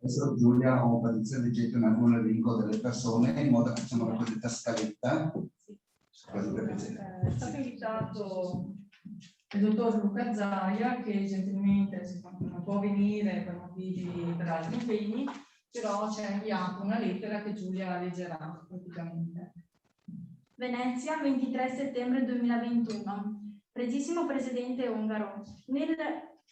Adesso Giulia o Patrizia leggete un attimo l'elenco delle persone in modo che facciamo la cosiddetta scaletta. È stato invitato il dottor Luca Zaia, che gentilmente non può venire per motivi per altri impegni, però ci ha inviato una lettera che Giulia leggerà praticamente. Venezia, 23 settembre 2021. Precisimo Presidente Ungaro, nel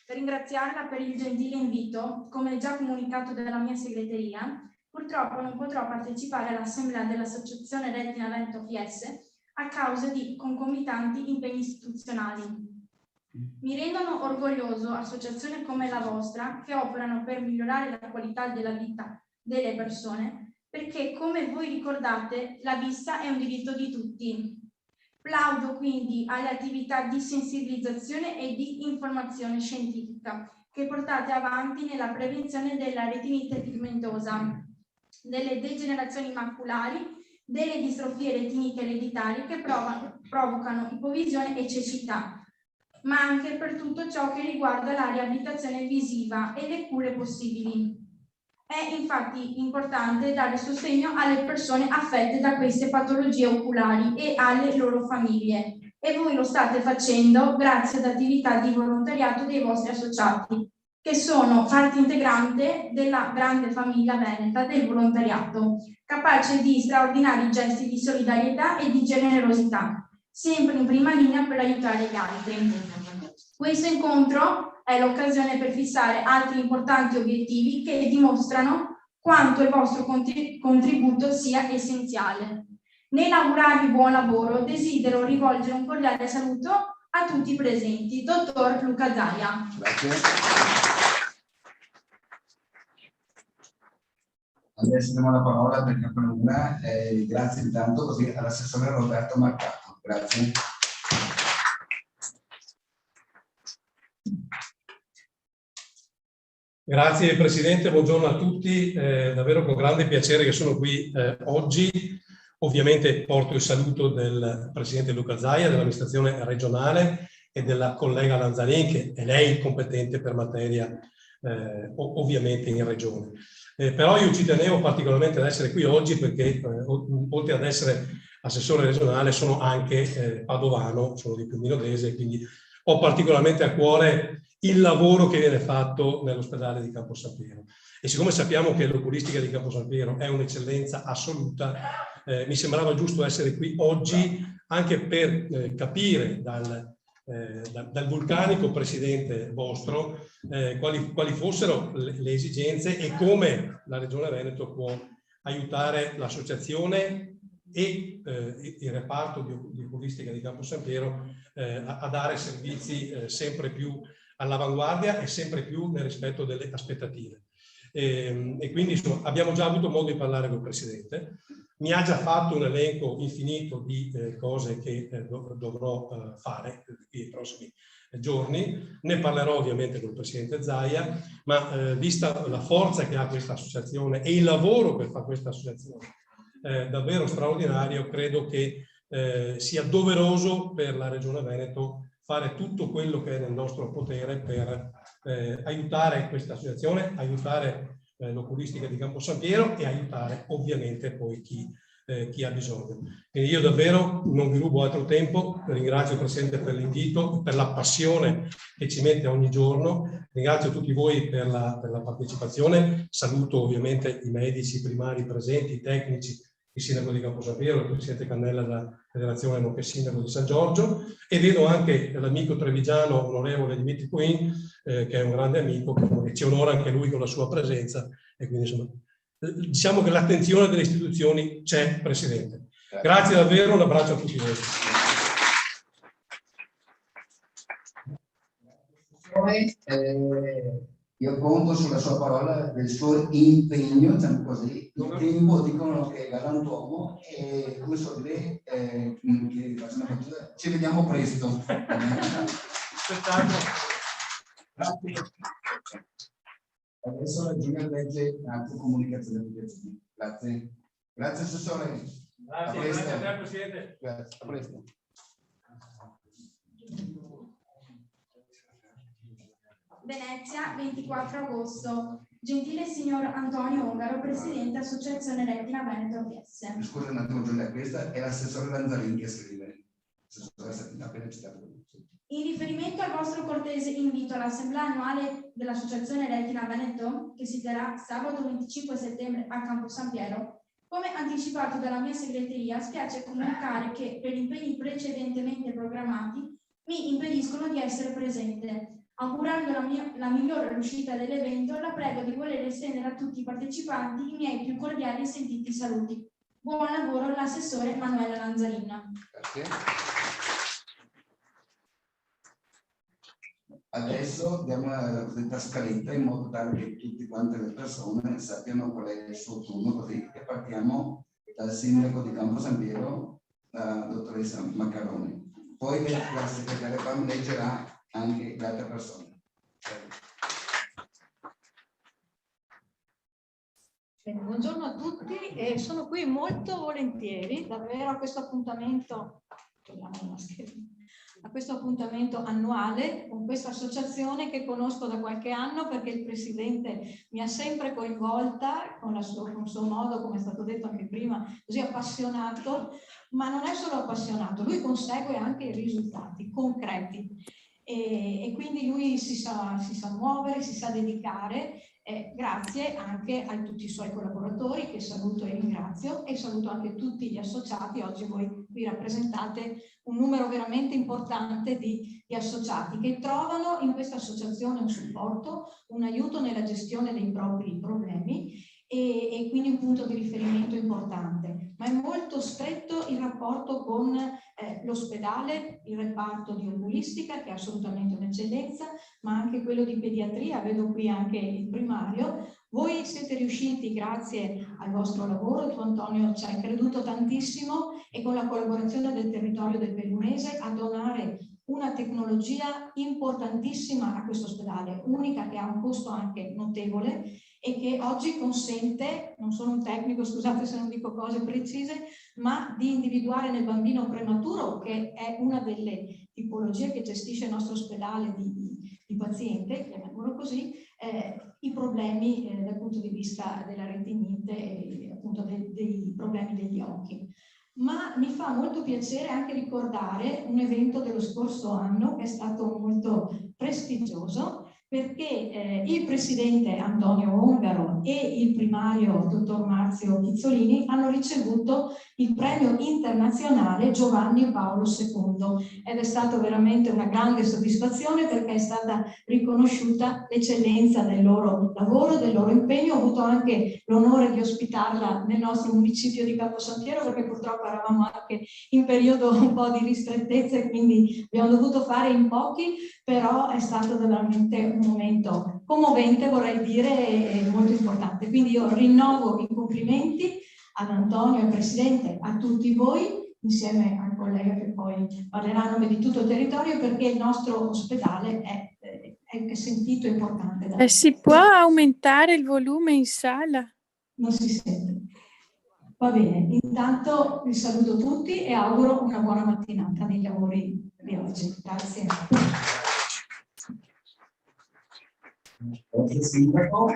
ringraziarla per il gentile invito, come già comunicato dalla mia segreteria, purtroppo non potrò partecipare all'assemblea dell'Associazione Retina Veneto FS a causa di concomitanti impegni istituzionali. Mi rendono orgoglioso associazioni come la vostra che operano per migliorare la qualità della vita delle persone, perché come voi ricordate la vista è un diritto di tutti. Plaudo quindi alle attività di sensibilizzazione e di informazione scientifica che portate avanti nella prevenzione della retinite pigmentosa, delle degenerazioni maculari, delle distrofie retinite ereditarie che provocano ipovisione e cecità, ma anche per tutto ciò che riguarda la riabilitazione visiva e le cure possibili. È infatti importante dare sostegno alle persone affette da queste patologie oculari e alle loro famiglie, e voi lo state facendo grazie ad attività di volontariato dei vostri associati, che sono parte integrante della grande famiglia veneta del volontariato, capace di straordinari gesti di solidarietà e di generosità, sempre in prima linea per aiutare gli altri. Questo incontro è l'occasione per fissare altri importanti obiettivi che dimostrano quanto il vostro contributo sia essenziale. Nell'augurarvi buon lavoro, desidero rivolgere un cordiale saluto a tutti i presenti. Dottor Luca Zaia. Grazie. Adesso diamo la parola per una. Grazie intanto così all'assessore Roberto Marcato. Grazie. Grazie Presidente, buongiorno a tutti, davvero con grande piacere che sono qui oggi. Ovviamente porto il saluto del Presidente Luca Zaia, dell'amministrazione regionale e della collega Lanzarin, che è lei competente per materia ovviamente in Regione. Però io ci tenevo particolarmente ad essere qui oggi perché oltre ad essere assessore regionale sono anche padovano, sono di Piombino-Dese, quindi ho particolarmente a cuore il lavoro che viene fatto nell'ospedale di Campo San Piero. E siccome sappiamo che l'oculistica di Campo San Piero è un'eccellenza assoluta, mi sembrava giusto essere qui oggi anche per capire dal vulcanico presidente vostro quali fossero le esigenze e come la Regione Veneto può aiutare l'associazione e il reparto di oculistica di Campo San Piero a dare servizi sempre più all'avanguardia e sempre più nel rispetto delle aspettative. E quindi insomma, abbiamo già avuto modo di parlare con il Presidente, mi ha già fatto un elenco infinito di cose che dovrò fare nei prossimi giorni, ne parlerò ovviamente con il Presidente Zaia, ma vista la forza che ha questa associazione e il lavoro che fa questa associazione davvero straordinario, credo che sia doveroso per la Regione Veneto fare tutto quello che è nel nostro potere per aiutare questa associazione, aiutare l'oculistica di Campo San Piero e aiutare ovviamente poi chi ha bisogno. Quindi io davvero non vi rubo altro tempo, ringrazio il Presidente per l'invito, per la passione che ci mette ogni giorno, ringrazio tutti voi per la partecipazione, saluto ovviamente i medici primari presenti, i tecnici, il sindaco di Campo San Piero, il presidente Cannella della federazione nonché sindaco di San Giorgio, e vedo anche l'amico trevigiano onorevole Dimitri Quinn, che è un grande amico che ci onora anche lui con la sua presenza, e quindi insomma diciamo che l'attenzione delle istituzioni c'è, Presidente. Grazie davvero, un abbraccio a tutti voi. Io conto sulla sua parola, del suo impegno, diciamo così. Il tempo dicono che è galantuomo e come so dire, ci vediamo presto. Grazie. Adesso la Giulia legge anche comunicazione. Grazie. Grazie Assessore. Grazie, grazie a te Presidente. Grazie, a presto. Venezia, 24 agosto. Gentile signor Antonio Ongaro, Presidente Associazione Retina Veneto PS. Scusa un attimo Giulia, questa è l'assessore Lanzarin che scrive. Appena citato. In riferimento al vostro cortese invito all'assemblea annuale dell'Associazione Retina Veneto, che si terrà sabato 25 settembre a Campo San Piero, come anticipato dalla mia segreteria, spiace comunicare che per impegni precedentemente programmati mi impediscono di essere presente. Augurando la migliore riuscita dell'evento, la prego di voler estendere a tutti i partecipanti i miei più cordiali e sentiti saluti. Buon lavoro l'assessore Manuela Lanzarin. Grazie. Adesso diamo la cosiddetta scaletta in modo tale che tutte quante le persone sappiano qual è il suo turno, così che partiamo dal sindaco di Campo San Piero, la dottoressa Maccaroni. Poi la segretaria Pam leggerà anche le altre persone. Bene, buongiorno a tutti e sono qui molto volentieri davvero a questo appuntamento, annuale con questa associazione che conosco da qualche anno perché il presidente mi ha sempre coinvolta con il suo modo, come è stato detto anche prima, così appassionato, ma non è solo appassionato, lui consegue anche i risultati concreti. E quindi lui si sa muovere, si sa dedicare, grazie anche a tutti i suoi collaboratori che saluto e ringrazio, e saluto anche tutti gli associati. Oggi voi qui rappresentate un numero veramente importante di associati che trovano in questa associazione un supporto, un aiuto nella gestione dei propri problemi e quindi un punto di riferimento importante. Ma è molto stretto il rapporto con l'ospedale, il reparto di oculistica che è assolutamente un'eccellenza, ma anche quello di pediatria, vedo qui anche il primario. Voi siete riusciti, grazie al vostro lavoro, tu Antonio ci hai creduto tantissimo, e con la collaborazione del territorio del Bellunese a donare una tecnologia importantissima a questo ospedale, unica, che ha un costo anche notevole e che oggi consente, non sono un tecnico, scusate se non dico cose precise, ma di individuare nel bambino prematuro, che è una delle tipologie che gestisce il nostro ospedale di paziente, chiamiamolo così, i problemi dal punto di vista della retinite e appunto dei problemi degli occhi. Ma mi fa molto piacere anche ricordare un evento dello scorso anno che è stato molto prestigioso, perché il presidente Antonio Ongaro e il primario dottor Marzio Pizzolini hanno ricevuto il premio internazionale Giovanni Paolo II ed è stata veramente una grande soddisfazione perché è stata riconosciuta l'eccellenza del loro lavoro, del loro impegno. Ho avuto anche l'onore di ospitarla nel nostro municipio di Campo San Piero perché purtroppo eravamo anche in periodo un po' di ristrettezza e quindi abbiamo dovuto fare in pochi, però è stato veramente un momento commovente, vorrei dire, e molto importante. Quindi io rinnovo i complimenti ad Antonio, al Presidente, a tutti voi, insieme al collega che poi parlerà a nome di tutto il territorio, perché il nostro ospedale è sentito e importante. Si può aumentare il volume in sala? Non si sente. Va bene, intanto vi saluto tutti e auguro una buona mattinata nei lavori di oggi. Grazie. Grazie sindaco.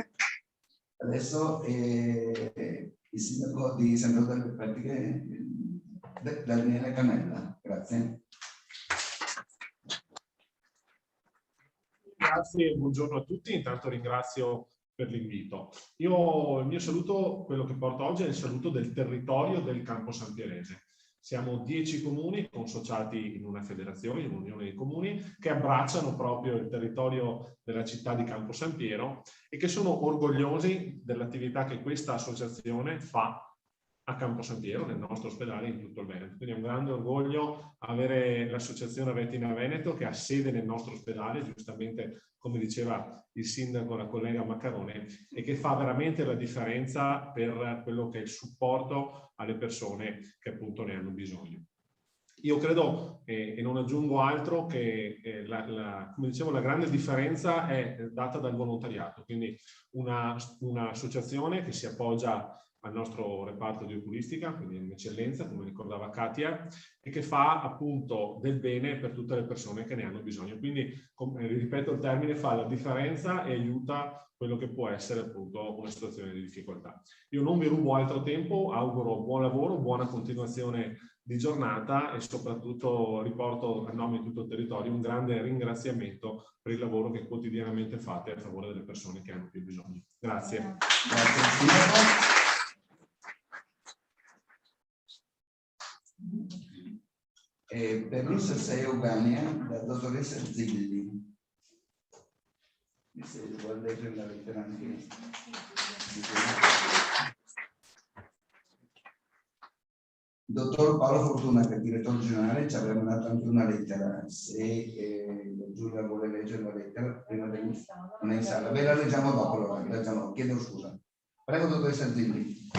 Adesso il sindaco di San Piero delle Pratiche, Daniele Cannella. Grazie. Grazie e buongiorno a tutti. Intanto ringrazio per l'invito. Io il mio saluto, quello che porto oggi, è il saluto del territorio del Campo San Pierese. Siamo 10 comuni consociati in una federazione, in un'unione di comuni, che abbracciano proprio il territorio della città di Campo San Piero e che sono orgogliosi dell'attività che questa associazione fa a Campo San Piero, nel nostro ospedale, in tutto il Veneto. Quindi è un grande orgoglio avere l'associazione Retina Veneto che ha sede nel nostro ospedale, giustamente come diceva il sindaco, la collega Maccarone, e che fa veramente la differenza per quello che è il supporto alle persone che appunto ne hanno bisogno. Io credo, e non aggiungo altro, che come dicevo, la grande differenza è data dal volontariato, quindi un'associazione che si appoggia al nostro reparto di oculistica, quindi in eccellenza, come ricordava Katia, e che fa appunto del bene per tutte le persone che ne hanno bisogno. Quindi, ripeto il termine, fa la differenza e aiuta quello che può essere appunto una situazione di difficoltà. Io non vi rubo altro tempo, auguro buon lavoro, buona continuazione di giornata e soprattutto riporto a nome di tutto il territorio un grande ringraziamento per il lavoro che quotidianamente fate a favore delle persone che hanno più bisogno. Grazie. Grazie. Per l'USSE Eugania, la dottoressa Zilli. Se vuole leggere la lettera anche. Dottor Paolo Fortuna, che è il direttore generale, ci avrebbe dato anche una lettera. Se Giulia vuole leggere la lettera, prima di non è in sala. Ve la leggiamo dopo, allora. Chiedo scusa. Prego, dottoressa Zilli.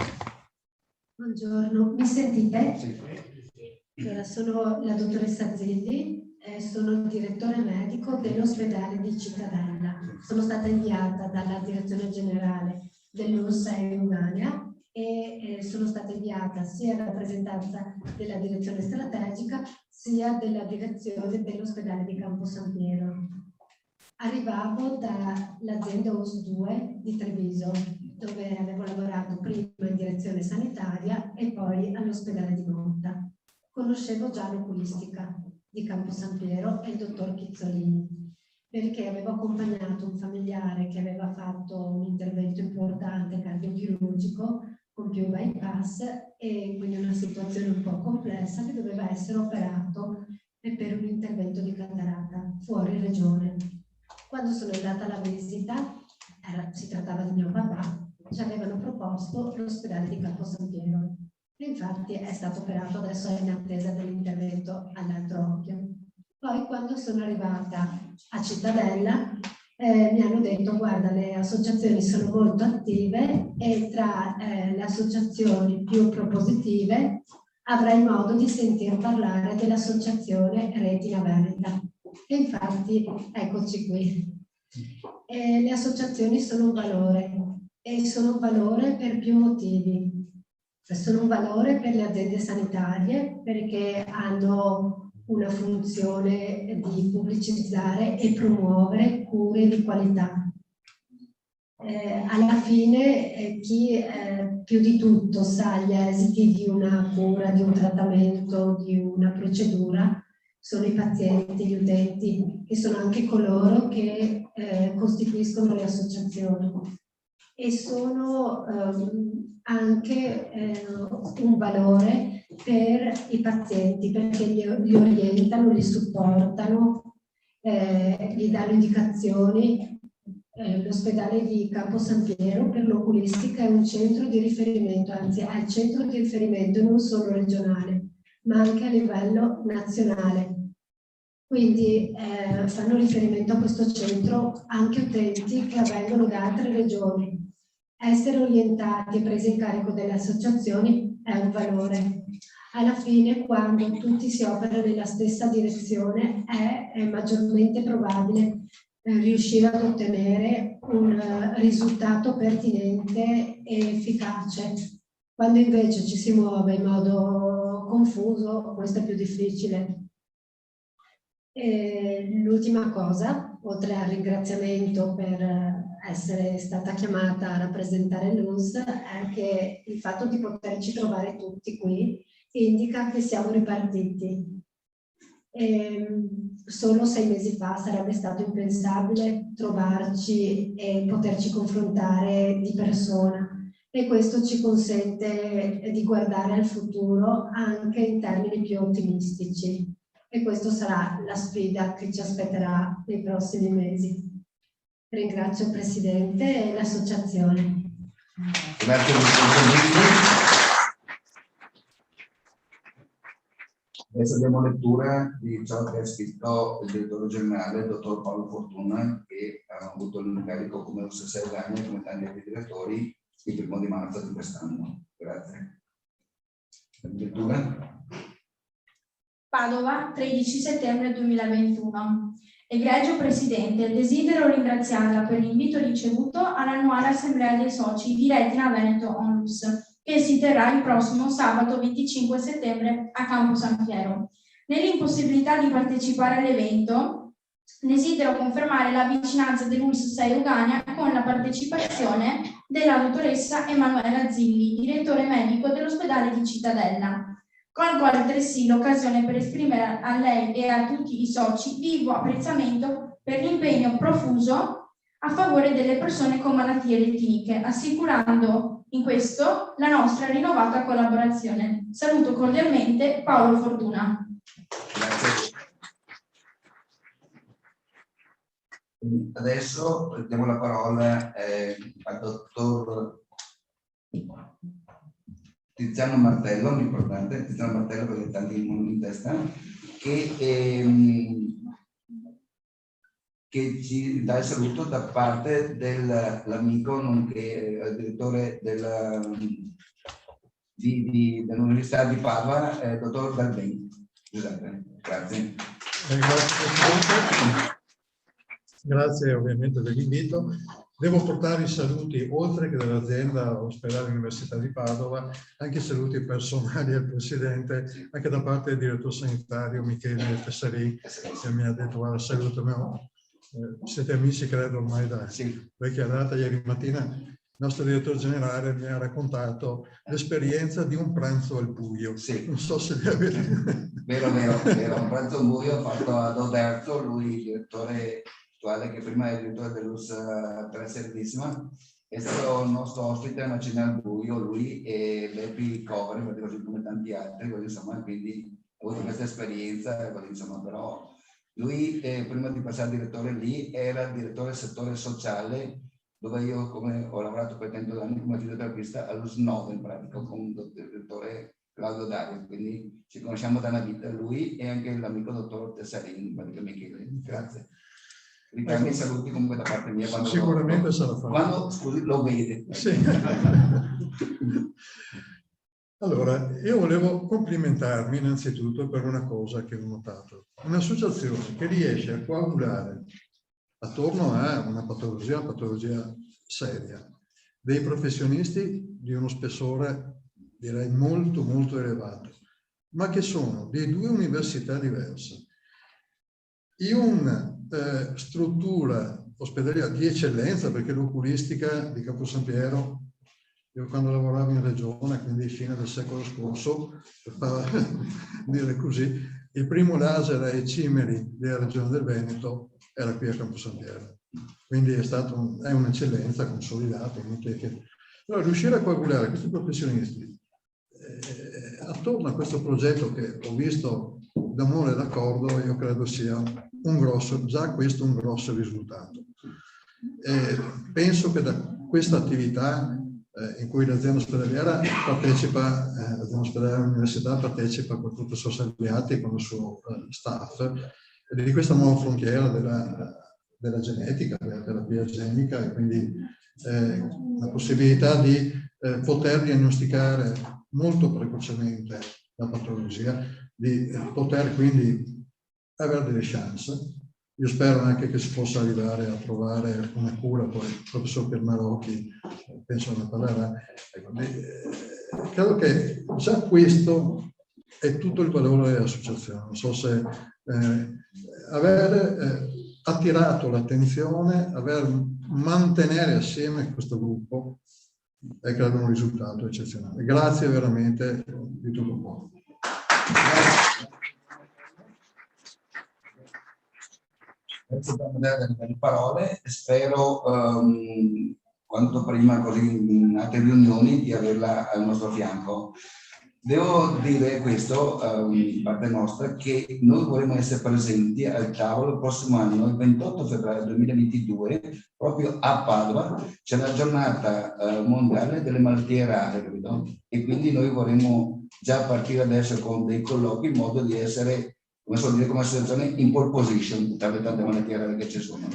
Buongiorno, mi sentite? Sì. Allora, sono la dottoressa Zilli, sono il direttore medico dell'ospedale di Cittadella. Sono stata inviata dalla direzione generale dell'USSE Eugania e sono stata inviata sia in rappresentanza della direzione strategica sia della direzione dell'ospedale di Campo San Piero. Arrivavo dall'azienda OS2 di Treviso, dove avevo lavorato prima in direzione sanitaria e poi all'ospedale di Monta. Conoscevo già l'oculistica di Campo San Piero e il dottor Chizzolini, perché avevo accompagnato un familiare che aveva fatto un intervento importante cardiochirurgico con più bypass e quindi una situazione un po' complessa, che doveva essere operato per un intervento di catarata fuori regione. Quando sono andata alla visita, si trattava di mio papà, ci avevano proposto l'ospedale di Campo San Piero. Infatti è stato operato, adesso è in attesa dell'intervento all'altro occhio. Poi quando sono arrivata a Cittadella mi hanno detto: guarda, le associazioni sono molto attive e tra le associazioni più propositive avrai modo di sentir parlare dell'associazione Retina Veneta. E infatti eccoci qui. Le associazioni sono un valore e sono un valore per più motivi. Sono un valore per le aziende sanitarie perché hanno una funzione di pubblicizzare e promuovere cure di qualità. Alla fine chi più di tutto sa gli esiti di una cura, di un trattamento, di una procedura sono i pazienti, gli utenti, che sono anche coloro che costituiscono le associazioni e sono anche un valore per i pazienti perché li orientano, li supportano, gli danno indicazioni. L'ospedale di Campo San Piero per l'oculistica è un centro di riferimento, anzi è il centro di riferimento non solo regionale ma anche a livello nazionale. Quindi fanno riferimento a questo centro anche utenti che vengono da altre regioni. Essere orientati e presi in carico delle associazioni è un valore. Alla fine, quando tutti si operano nella stessa direzione, è maggiormente probabile riuscire ad ottenere un risultato pertinente e efficace. Quando invece ci si muove in modo confuso, questo è più difficile. L'ultima cosa, oltre al ringraziamento per essere stata chiamata a rappresentare l'UNS, è che il fatto di poterci trovare tutti qui indica che siamo ripartiti. Solo 6 mesi fa sarebbe stato impensabile trovarci e poterci confrontare di persona e questo ci consente di guardare al futuro anche in termini più ottimistici e questa sarà la sfida che ci aspetterà nei prossimi mesi. Ringrazio il Presidente e l'Associazione. Grazie per il contributo. Adesso diamo lettura di ciò che ha scritto il direttore generale, il dottor Paolo Fortuna, che ha avuto l'incarico come USSE Eugania e come tanti altri direttori il 1° marzo di quest'anno. Grazie. Lettura. Padova, 13 settembre 2021. Egregio Presidente, desidero ringraziarla per l'invito ricevuto all'annuale Assemblea dei Soci di Retina Veneto Onlus, che si terrà il prossimo sabato 25 settembre a Campo San Piero. Nell'impossibilità di partecipare all'evento, desidero confermare la vicinanza dell'ULSS 6 Ugania con la partecipazione della dottoressa Emanuela Zilli, direttore medico dell'ospedale di Cittadella. Colgo altresì l'occasione per esprimere a lei e a tutti i soci vivo apprezzamento per l'impegno profuso a favore delle persone con malattie retiniche, assicurando in questo la nostra rinnovata collaborazione. Saluto cordialmente Paolo Fortuna. Grazie. Adesso diamo la parola al dottor Tiziano Martello, importante, Tiziano Martello perché tanti in testa, che ci dà il saluto da parte dell'amico nonché direttore dell'Università di Padova, dottor Dalbeni. Scusate, grazie. Grazie ovviamente dell'invito. Devo portare i saluti, oltre che dell'azienda Ospedale Università di Padova, anche i saluti personali al Presidente, anche da parte del direttore sanitario Michele Tessari, che mi ha detto guarda, salutami. Siete amici credo ormai da vecchia data. Ieri mattina il nostro direttore generale mi ha raccontato l'esperienza di un pranzo al buio. Sì. Non so se vi avete... Vero, un pranzo al buio fatto ad Oderzo, lui direttore attuale, che prima è direttore dell'ULSS 3 Serenissima, è stato il nostro ospite a una cena al buio, lui e Bepi Coveri, così come tanti altri, così, insomma, quindi ho avuto questa esperienza, così, insomma, però lui prima di passare direttore lì era direttore del settore sociale, dove io ho lavorato per 30 anni come fisioterapista all'ULSS 9 in pratica con il direttore Claudio Dario, quindi ci conosciamo da una vita, lui e anche l'amico dottor Tessarini, praticamente Michele. Grazie. Ricambi saluti comunque da parte mia. Sicuramente sarà fatto. Quando, scusi, lo vede. Sì. Allora, io volevo complimentarmi innanzitutto per una cosa che ho notato. Un'associazione che riesce a coagulare attorno a una patologia seria, dei professionisti di uno spessore direi molto molto elevato, ma che sono di due università diverse, in una struttura ospedaliera di eccellenza, perché l'oculistica di Campo San Piero, io quando lavoravo in regione, quindi fine del secolo scorso, per dire così, il primo laser ai cimeri della regione del Veneto era qui a Campo San Piero, quindi è un'eccellenza consolidata. Allora, riuscire a coagulare questi professionisti attorno a questo progetto che ho visto d'amore e d'accordo, io credo sia già questo un grosso risultato. Penso che da questa attività in cui l'azienda ospedaliera partecipa, l'azienda ospedaliera dell'università partecipa con tutti i suoi salviati e con il suo staff, ed di questa nuova frontiera della genetica, della terapia genica, e quindi la possibilità di poter diagnosticare molto precocemente la patologia, di poter quindi avere delle chance. Io spero anche che si possa arrivare a trovare una cura, poi il professor Piermarocchi penso ne parlerà. Credo che già questo è tutto il valore dell'associazione. Non so se aver attirato l'attenzione, mantenere assieme questo gruppo è credo un risultato eccezionale. Grazie veramente di tutto cuore. Grazie per le parole, spero quanto prima, così in altre riunioni, di averla al nostro fianco. Devo dire questo, in parte nostra, che noi vorremmo essere presenti al tavolo il prossimo anno, il 28 febbraio 2022, proprio a Padova, c'è la giornata mondiale delle malattie rare, credo, e quindi noi vorremmo già partire adesso con dei colloqui in modo di essere, come so dire, come associazione in pole position tra le tante malattie rare che ci sono.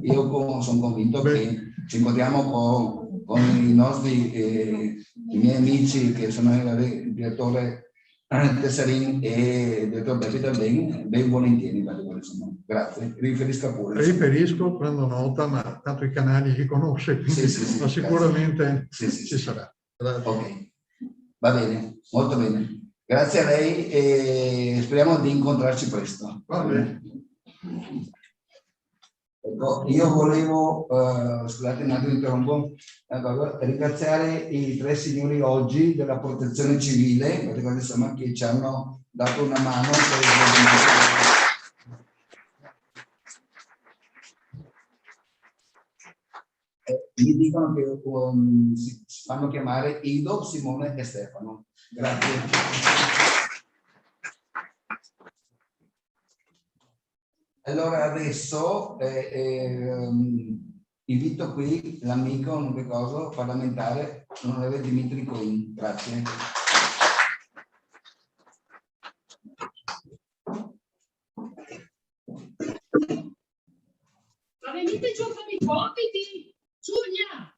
Io sono convinto che ci incontriamo con i nostri i miei amici che sono il direttore Tessarin e il direttore Bepi ben volentieri. Grazie, riferisca pure. Riferisco, prendo nota, ma tanto i canali li conosce, quindi ma sicuramente ci sarà. Ok, va bene, molto bene. Grazie a lei e speriamo di incontrarci presto. Va bene. Ecco, io volevo, scusate un attimo, interrompo, ringraziare i 3 signori oggi della Protezione Civile, insomma, che ci hanno dato una mano per mi dicono che si fanno chiamare Ido, Simone e Stefano. Grazie. Allora adesso invito qui l'amico parlamentare, onorevole Dimitri Coin. Grazie. Ma venite giù con i compiti, Giulia!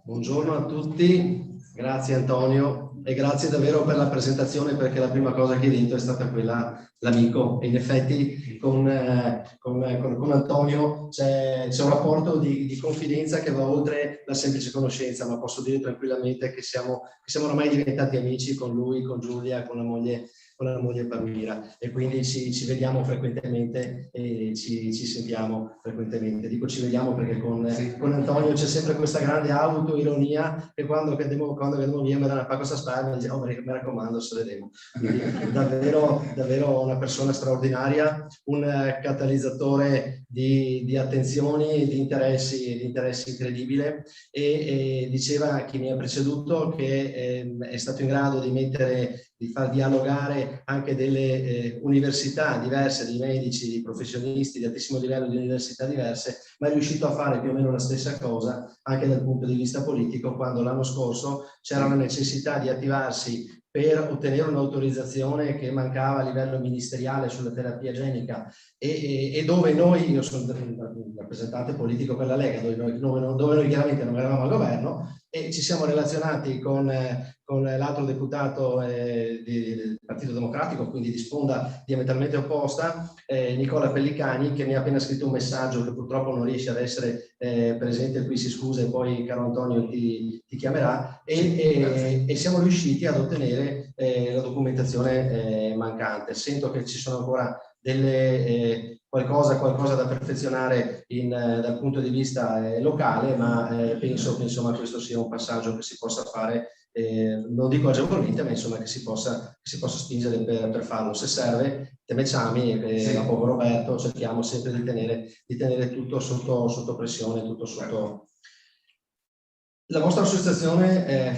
Buongiorno a tutti, grazie Antonio e grazie davvero per la presentazione, perché la prima cosa che hai detto è stata quella, l'amico, e in effetti con Antonio c'è un rapporto di confidenza che va oltre la semplice conoscenza, ma posso dire tranquillamente che siamo ormai diventati amici con lui, con Giulia, con la moglie Palmira, e quindi ci vediamo frequentemente e ci sentiamo frequentemente. Dico ci vediamo perché con Antonio c'è sempre questa grande autoironia che quando andiamo via mi dà una pacca a spalla e dice: oh, mi raccomando, se vedremo. Quindi davvero una persona straordinaria, un catalizzatore di attenzioni, di interessi incredibile, e diceva chi mi ha preceduto che è stato in grado di far dialogare anche delle università diverse, di medici, di professionisti di altissimo livello, di università diverse, ma è riuscito a fare più o meno la stessa cosa anche dal punto di vista politico, quando l'anno scorso c'era la necessità di attivarsi per ottenere un'autorizzazione che mancava a livello ministeriale sulla terapia genica, e dove io sono un rappresentante politico per la Lega, dove noi chiaramente non eravamo al governo, e ci siamo relazionati con l'altro deputato del Partito Democratico, quindi di sponda diametralmente opposta, Nicola Pellicani, che mi ha appena scritto un messaggio che purtroppo non riesce ad essere presente qui, si scusa, e poi caro Antonio ti chiamerà, e siamo riusciti ad ottenere la documentazione mancante. Sento che ci sono ancora qualcosa da perfezionare dal punto di vista locale, ma penso che insomma questo sia un passaggio che si possa fare, non dico agevolmente, ma insomma che si possa spingere per farlo. Se serve, te me chiami, la povero Roberto, cerchiamo sempre di tenere tutto sotto pressione, tutto sotto. La vostra associazione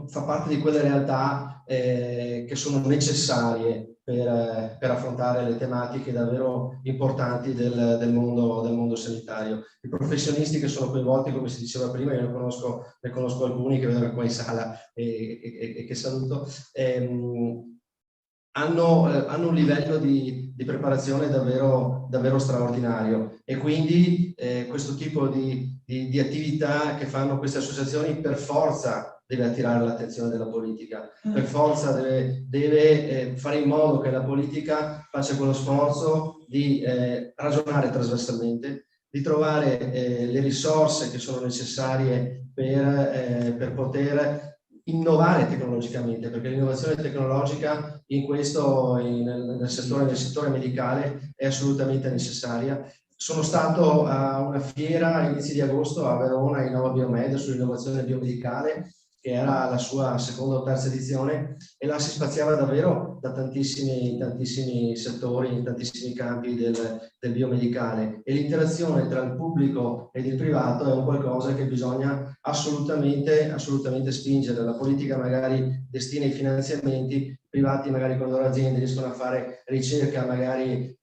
fa parte di quelle realtà che sono necessarie per affrontare le tematiche davvero importanti del mondo sanitario. I professionisti che sono coinvolti, come si diceva prima, io ne conosco alcuni che vedo qua in sala e che saluto, hanno un livello di preparazione davvero straordinario, e quindi questo tipo di attività che fanno queste associazioni per forza deve attirare l'attenzione della politica, per forza deve fare in modo che la politica faccia quello sforzo di ragionare trasversalmente, di trovare le risorse che sono necessarie per poter innovare tecnologicamente, perché l'innovazione tecnologica nel settore medicale è assolutamente necessaria. Sono stato a una fiera a inizi di agosto a Verona, Innova Biomed, sull'innovazione biomedicale, che era la sua seconda o terza edizione, e là si spaziava davvero da tantissimi settori, in tantissimi campi del biomedicale, e l'interazione tra il pubblico ed il privato è un qualcosa che bisogna assolutamente spingere. La politica magari destina i finanziamenti, privati magari con le loro aziende riescono a fare ricerca magari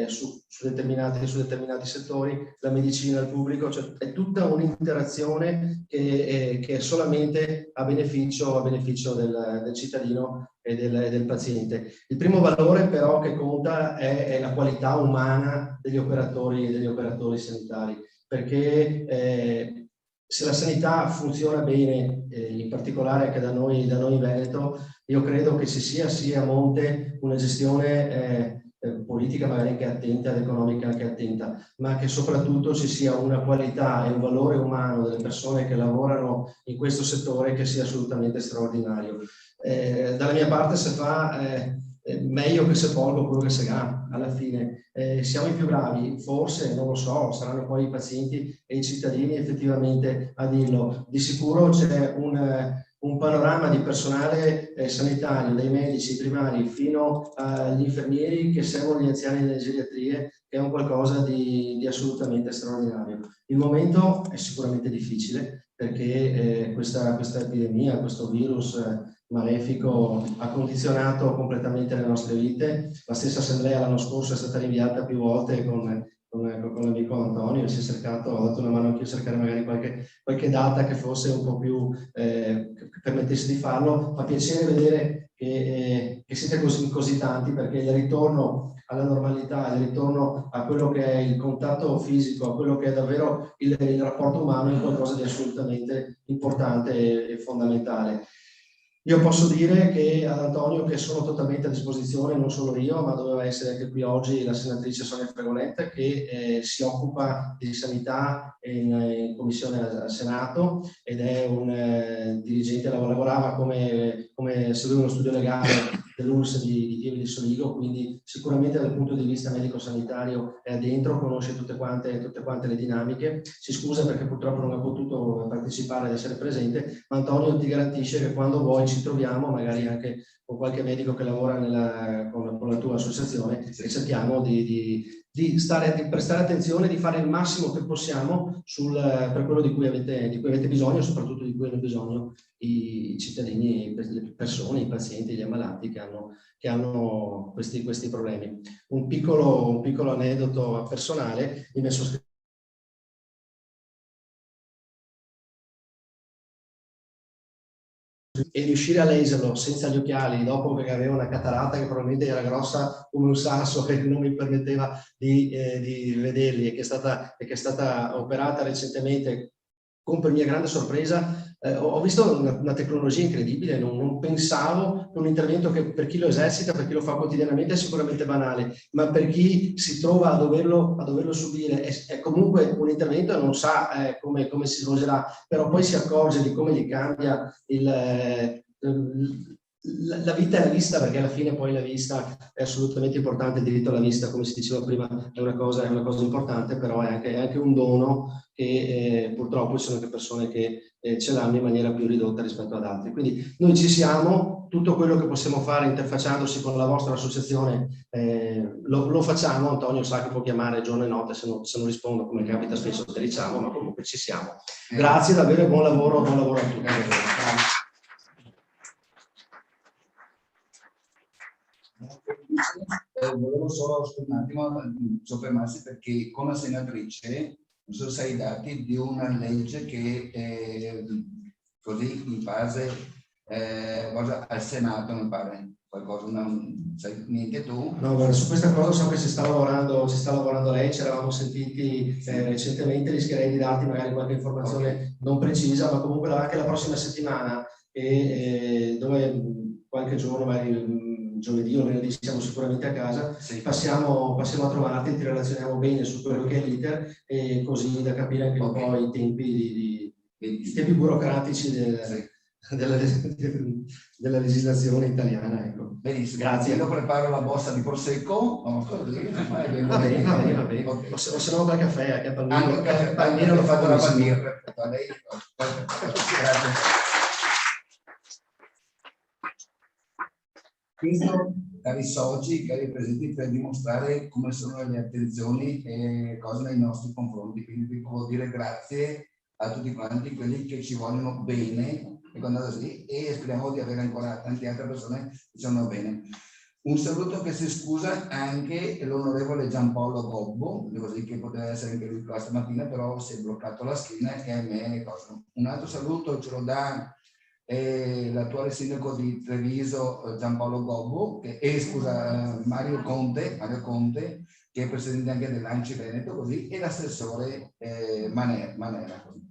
su determinati settori, la medicina, il pubblico, cioè è tutta un'interazione che è solamente a beneficio del cittadino e del paziente. Il primo valore però che conta è la qualità umana degli operatori sanitari, perché se la sanità funziona bene, in particolare anche da noi in Veneto, io credo che ci sia a monte una gestione politica magari anche attenta ed economica anche attenta, ma che soprattutto ci sia una qualità e un valore umano delle persone che lavorano in questo settore che sia assolutamente straordinario. Dalla mia parte si fa meglio che se poco quello che si ha alla fine. Siamo i più bravi, forse, non lo so, saranno poi i pazienti e i cittadini effettivamente a dirlo. Di sicuro c'è un panorama di personale sanitario, dai medici primari fino agli infermieri che seguono gli anziani nelle geriatrie, che è un qualcosa di assolutamente straordinario. Il momento è sicuramente difficile perché questa epidemia, questo virus malefico ha condizionato completamente le nostre vite. La stessa assemblea l'anno scorso è stata rinviata più volte con l'amico Antonio, si è cercato, ho dato una mano anche a cercare magari qualche data che fosse un po' più che permettesse di farlo. Fa piacere vedere che siete così tanti, perché il ritorno alla normalità, il ritorno a quello che è il contatto fisico, a quello che è davvero il rapporto umano è qualcosa di assolutamente importante e fondamentale. Io posso dire che ad Antonio che sono totalmente a disposizione, non solo io, ma doveva essere anche qui oggi la senatrice Sonia Fregoletta, che si occupa di sanità in commissione al Senato ed è un dirigente, lavorava come seguiva uno studio legale dell'ULSS di Pieve di Soligo, quindi sicuramente dal punto di vista medico-sanitario è dentro, conosce tutte quante le dinamiche. Si scusa perché purtroppo non ha potuto partecipare ed essere presente, ma Antonio ti garantisce che quando vuoi ci troviamo, magari anche con qualche medico che lavora con la tua associazione, e cerchiamo di prestare attenzione, di fare il massimo che possiamo per quello di cui avete bisogno, soprattutto di cui hanno bisogno i cittadini, le persone, i pazienti, gli ammalati che hanno questi problemi. Un piccolo aneddoto personale: mi messo e riuscire a leggerlo senza gli occhiali dopo che aveva una cataratta che probabilmente era grossa come un sasso, che non mi permetteva di vederli, e che è stata operata recentemente, per mia grande sorpresa. Ho visto una tecnologia incredibile, non pensavo che un intervento che per chi lo esercita, per chi lo fa quotidianamente è sicuramente banale, ma per chi si trova a doverlo subire è comunque un intervento e non sa come si svolgerà, però poi si accorge di come gli cambia la vita e la vista, perché alla fine poi la vista è assolutamente importante. Il diritto alla vista, come si diceva prima, è una cosa importante, però è anche un dono che purtroppo ci sono anche persone che ce l'hanno in maniera più ridotta rispetto ad altri. Quindi noi ci siamo, tutto quello che possiamo fare interfacciandosi con la vostra associazione lo facciamo. Antonio sa che può chiamare giorno e notte, se non rispondo, come capita spesso, te diciamo, ma comunque ci siamo. Grazie davvero e buon lavoro a tutti. Volevo solo un attimo soffermarsi, perché con la senatrice sono stati i dati di una legge che così in base al Senato, mi pare qualcosa, non sai niente tu? No, guarda, su questa cosa so che ci sta lavorando lei, ci eravamo sentiti recentemente, rischierei di darti magari qualche informazione non precisa, ma comunque anche la prossima settimana, dove qualche giorno, magari giovedì o venerdì, siamo sicuramente a casa, sì. Passiamo a trovarti, ti relazioniamo bene su quello che è l'iter, e così da capire anche un po' i tempi burocratici della legislazione italiana. Ecco. Benissimo, grazie. Io preparo la borsa di Prosecco. Va bene. Okay. O se no da caffè, che Palmiro lo fa la Palmiro. Grazie. Questo, cari soci, cari presenti, per dimostrare come sono le attenzioni e cose nei nostri confronti. Quindi vi vuol dire grazie a tutti quanti quelli che ci vogliono bene, e speriamo di avere ancora tante altre persone che ci vogliono bene. Un saluto che si scusa anche l'onorevole Giampaolo Gobbo, così che poteva essere anche lui qua stamattina, però si è bloccato la schiena e a me cosa. Un altro saluto ce lo dà l'attuale sindaco di Treviso Giampaolo Gobbo, Mario Conte, che è presidente anche dell'Anci Veneto, così, e l'assessore Manera. Così.